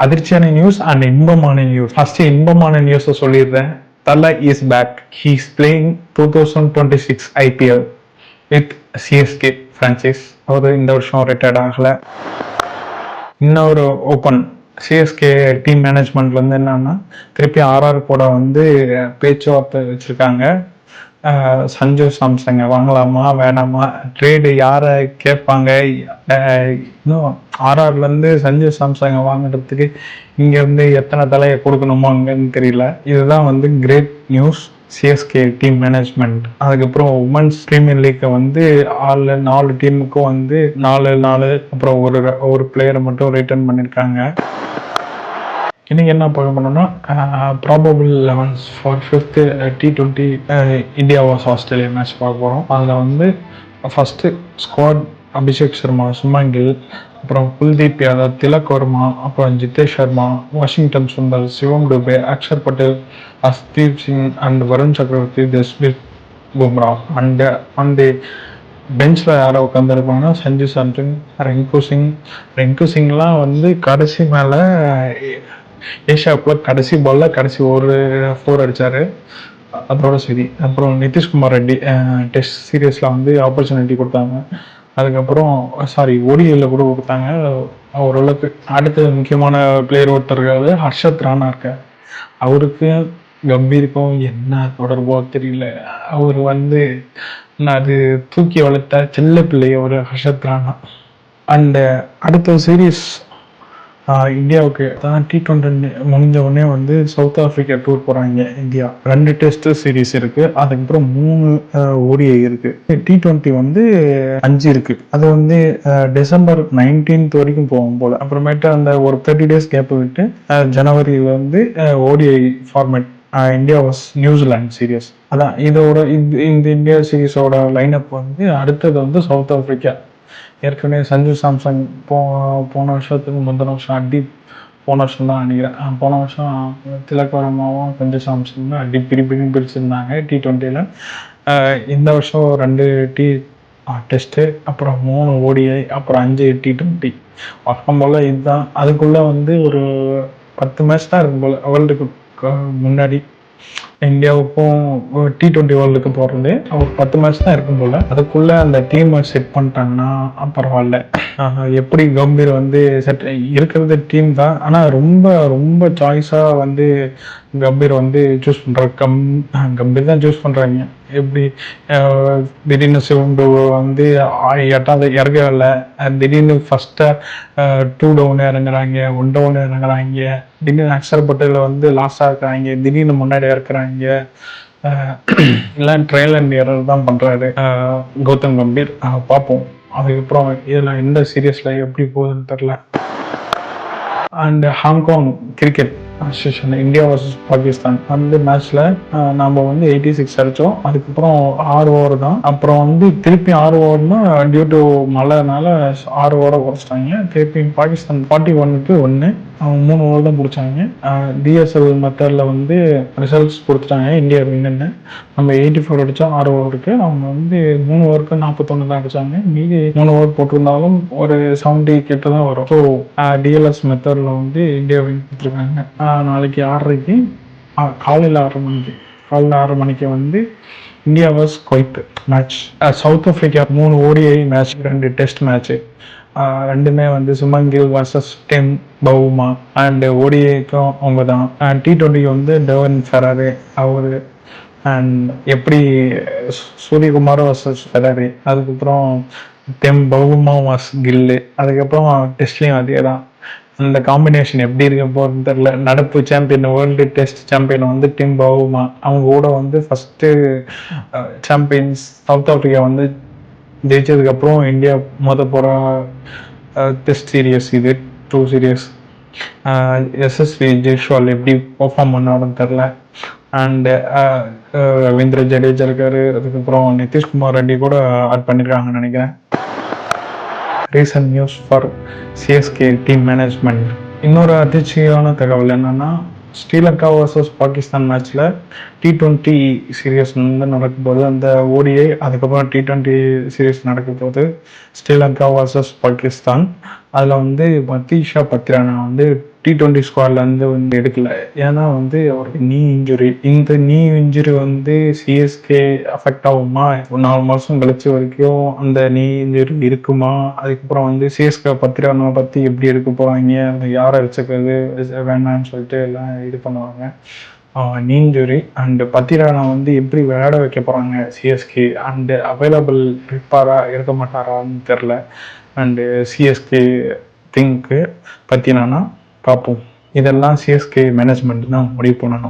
அதிர்ச்சியான news and இன்பமான news. First இன்பமான நியூஸை சொல்லிடுறேன். Thala is back. He is playing 2026 IPL with CSK franchise. அவர் இந்த வருஷம் ரிட்டையர்ட் ஆகல. இன்னொரு ஓப்பன் சிஎஸ்கே டீம் மேனேஜ்மெண்ட்ல இருந்து என்னன்னா, திருப்பி ஆர்ஆர் கூட வந்து பேச்சுவார்த்தை வச்சிருக்காங்க. சஞ்சு சாம்சங்க வாங்கலாமா வேணாமா, ட்ரேடு யாரை கேட்பாங்க, இன்னும் ஆர்ஆர்ல இருந்து சஞ்சு சாம்சங்க வாங்குறதுக்கு இங்க இருந்து எத்தனை தலையை கொடுக்கணுமோ அங்கன்னு தெரியல. இதுதான் வந்து great news CSK team management. அதுக்கப்புறம் உமன்ஸ் பிரீமியர் லீக்கை வந்து 4 டீமுக்கும் வந்து 4 அப்புறம் ஒரு பிளேயரை மட்டும் ரிட்டர்ன் பண்ணியிருக்காங்க. இன்னைக்கு என்ன பார்க்க போனோம்னா, probable 11s for 5th T20 India vs Australia match பார்க்க போகிறோம். அதில் வந்து ஃபஸ்ட்டு ஸ்குவாட் அபிஷேக் சர்மா, சுமன் கில், அப்புறம் குல்தீப் யாதவ், திலக் வர்மா, அப்புறம் Jitesh Sharma, Washington Sundar, Shivam Dube, Axar Patel, Arshdeep Singh and Varun Chakravarthy, Jasprit Bumrah. And அந்த பெஞ்சில் யாரை உட்காந்துருப்பாங்கன்னா சஞ்சு சாம்சன், ரெங்கு சிங்லாம் வந்து கடைசி மேலே ஏஷியா கப் கடைசி பால்ல கடைசி ஒரு 4 அடிச்சாரு. அதோட சரி. அப்புறம் நிதிஷ்குமார் ரெட்டி டெஸ்ட் சீரியஸ்ல வந்து ஆப்பர்ச்சுனிட்டி கொடுத்தாங்க. அதுக்கப்புறம் ஓடிஐல கூட கொடுத்தாங்க ஓரளவுக்கு. அடுத்த முக்கியமான பிளேயர் ஒருத்தர் இருக்காரு, ஹர்ஷத் ராணா இருக்கார். அவருக்கு கம்பீருக்கும் என்ன தொடர்போ தெரியல. அவர் வந்து அது தூக்கி வளர்த்த செல்ல பிள்ளை ஒரு ஹர்ஷத் ராணா. அண்ட் அடுத்த சீரீஸ் இந்தியாவுக்கு தான் T20 முடிஞ்ச உடனே வந்து சவுத் ஆப்பிரிக்கா டூர் போகிறாங்க. இந்தியா 2 டெஸ்ட் சீரீஸ் இருக்குது. அதுக்கப்புறம் 3 ODI இருக்குது. T20 வந்து 5 இருக்குது. அது வந்து December 19th வரைக்கும் போகும் போல். அப்புறமேட்டு அந்த ஒரு 30 days கேப் விட்டு ஜனவரியில் வந்து ODI format India was New Zealand series. அதான் இதோட இந்த இந்தியா சீரீஸோட லைனப் வந்து அடுத்தது வந்து சவுத் ஆப்பிரிக்கா. ஏற்கனவே சஞ்சு சாம்சங் போன வருஷத்துக்கு முந்தின வருஷம் போன வருஷம் தான் நினைக்கிறேன். போன வருஷம் திலக் வர்மாவும் சஞ்சு சாம்சங் தான் பிரிச்சிருந்தாங்க T20ல. இந்த வருஷம் 2 டெஸ்ட்டு, அப்புறம் 3 ODI, அப்புறம் 5 T20. வழக்கம் போல் இதுதான். அதுக்குள்ளே வந்து ஒரு 10 மேட்ச் தான் இருக்கும் போல் வேர்ல்டு கப் முன்னாடி. இந்தியாவுக்கும் T20 வேர்ல்டுக்கு போகிறது ஒரு 10 மேட்ச் தான் இருக்கும் போல். அதுக்குள்ளே அந்த டீமை செட் பண்ணிட்டாங்கன்னா பரவாயில்ல. எப்படி கம்பீர் வந்து செட் இருக்கிறது டீம் தான், ஆனால் ரொம்ப ரொம்ப சாய்ஸாக வந்து கம்பீர் வந்து சூஸ் பண்ணுறாங்க. கம்பீர் தான் சூஸ் பண்ணுறாங்க. எப்படி திடீர்னு சிவம் வந்து 8வது இறங்கவில்லை, திடீர்னு ஃபஸ்ட்டு 2 டவுன் இறங்குறாங்க, 1 டவுன் இறங்குறாங்க, திடீர்னு அக்ஷர் பட்டேல வந்து லாஸ்டாக இருக்கிறாங்க, திடீர்னு முன்னாடி இருக்கிறாங்க. எல்லாம் ட்ரையல் அண்ட் எரர் தான் பண்ணுறாரு கௌதம் கம்பீர். பார்ப்போம் அதுக்கப்புறம் இதில் எந்த சீரியஸில் எப்படி போகுதுன்னு தெரில. And Hong Kong cricket association India versus Pakistan அந்த மேட்ச்ல நம்ம வந்து 86 அடித்தோம். அதுக்கப்புறம் 6 ஓவர் தான். அப்புறம் வந்து திருப்பி 6 ஓவர்னா டியூ டு மழைனால 6 ஓவரை குறைச்சிட்டாங்க. திருப்பி பாகிஸ்தான் 41க்கு 1 அவங்க 3 ஓவர் தான் பிடிச்சாங்க. DSL மெத்தடில் வந்து ரிசல்ட்ஸ் கொடுத்துட்டாங்க இந்தியா வின்னு. நம்ம 84 அடித்தோம் 6 ஓவருக்கு. அவங்க வந்து 3 ஓவருக்கு 41 தான் அடித்தாங்க. மீதி 3 ஓவர் போட்டிருந்தாலும் ஒரு 70 கிட்ட தான் வரும். ஸோ DLS மெத்தடில் வந்து இந்தியா வின் கொடுத்துருக்காங்க. நாளைக்கு 6:30 காலையில் 6 மணிக்கு வந்து India versus Kuwait match. South Africa 3 ODI match, 2 test match. ரெண்டுமே வந்து Shubman Gill versus Temba Bavuma. And ODIக்கும் அவங்க தான். T20 வந்து டெவன் ஃபெராரி அவர். அண்ட் எப்படி சூரியகுமார் வர்சஸ் ஃபெராரி. அதுக்கப்புறம் டிம் பவுமா வர்ஸ் கில்லு. அதுக்கப்புறம் டெஸ்ட்லேயும் அதே தான். அந்த காம்பினேஷன் எப்படி இருக்க போகிறதுன்னு தெரில. நடப்பு சாம்பியன் வேர்ல்டு டெஸ்ட் சாம்பியன் வந்து டிம் பவுமா. அவங்க கூட வந்து ஃபஸ்ட்டு சாம்பியன்ஸ் சவுத் ஆப்பிரிக்கா வந்து ஜெயிச்சதுக்கப்புறம் இந்தியா போகிற டெஸ்ட் சீரியஸ் இது 2 சீரியஸ். SSV ஜெய்ஸ்வால் எப்படி பர்ஃபார்ம் பண்ணாருன்னு தெரில. அண்டு ரவீந்திர ஜடேஜா இருக்காரு. அதுக்கப்புறம் நிதிஷ்குமார் ரெட்டி கூட ஆட் பண்ணியிருக்காங்கன்னு நினைக்கிறேன். Recent news for CSK team management. இன்னொரு அதிர்ச்சியான தகவல் என்னன்னா, ஸ்ரீலங்கா வர்சஸ் பாகிஸ்தான் மேட்ச்சில் T20 சீரியஸ் வந்து நடக்கும்போது அந்த ODI அதுக்கப்புறம் T20 சீரியஸ் நடக்கும்போது ஸ்ரீலங்கா வர்சஸ் பாகிஸ்தான் அதில் வந்து மதீஷா பத்ரானா வந்து T20 ஸ்குவாட்ல வந்து எடுக்கல. ஏன்னா வந்து அவருக்கு நீ இன்ஜுரி. இந்த நீ இன்ஜுரி வந்து சிஎஸ்கே அஃபெக்ட் ஆகுமா? ஒரு 4 மாசம் கழிச்சு வரைக்கும் அந்த நீ இன்ஜுரி இருக்குமா? அதுக்கப்புறம் வந்து சிஎஸ்கே பத்திரானா பத்தி எப்படி எடுக்க போறாங்க? யாரை வச்சுக்கிறது வேணாம்னு சொல்லிட்டு எல்லாம் இது பண்ணுவாங்க. நீ இன்ஜுரி அண்ட் பத்திரானா வந்து எப்படி விளையாட வைக்க போறாங்க சிஎஸ்கே அண்ட் அவைலபிள் இருப்பாரா இருக்க மாட்டாரான்னு தெரில. அண்டு சிஎஸ்கே திங்க்கு பத்தினானா பார்ப்போம். இதெல்லாம் சிஎஸ்கே மேனேஜ்மெண்ட் தான் முடிவு பண்ணணும்.